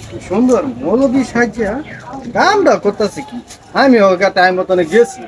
কি সুন্দর মৌলবী সাহায্যে কামটা করতেছে কি। আমি ওকে টাইম মতনে গেছি।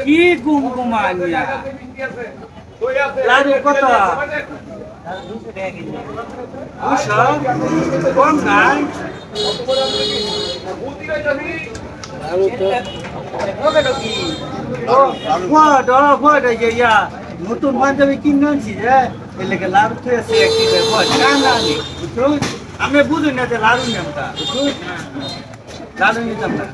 কি গুমগুমানিয়া লাড়ু কত কম নাই নতুন পাঞ্জাবি কিনে আনছি রে এলাকা লাড়ু খেয়েছে আমি বুঝুন না যে লাড়ু নামটা লাড়ু নিতাম না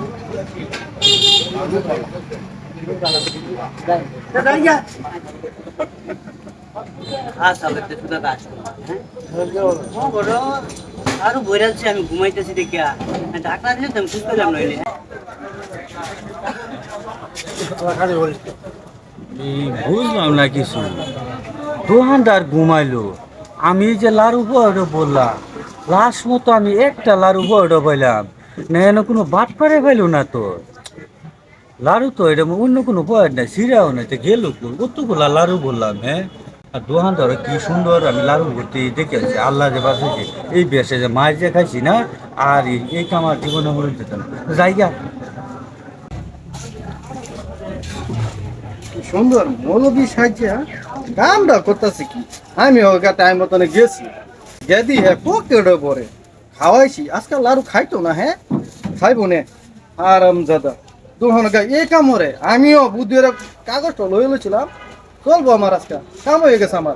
আরো বইরাছি আমি ঘুমাইতেছি দেখিয়া ডাক্তার দিলে তুমি সুস্থ পেলাম নইলে বুঝলাম না কিছু। দোকানদার ঘুমাইলো, আমি যে লাড়ু বড় বললাম লাস্ট মতো আমি একটা লাড়ু বড় পাইলাম না, এনে কোনো বাট পারে পাইলো না তো। লাড়ু তো এটা অন্য কোনো পয়েন্ট নাই, সিরাও নাই, তো গেল কতগুলা লাড়ু বললাম। হ্যাঁ, আর দোকানদার কি সুন্দর আমি লাড়ু ভর্তি দেখেছি। আল্লাহ যে বাঁচেছে এই বেশে যে মাছ যে খাইছি না, আর এই কামার জীবনে মরে যেত না জায়গা। কি সুন্দর মৌলবী সাহায্যে কামটা করতেছে কি। আমি ওকে টাইম মতনে গেছি। যদি হ্যাঁ পকেটে পরে খাওয়াইছি, আজকাল লাড়ু খাইতো না। হ্যাঁ খাইবো নে আরাম দাদা দুহান গা এ কামরে আমিও বুদ্ধির কাগজটা লইছিলাম। চলবো আমার আজকাল কাম হয়ে গেছে আমার।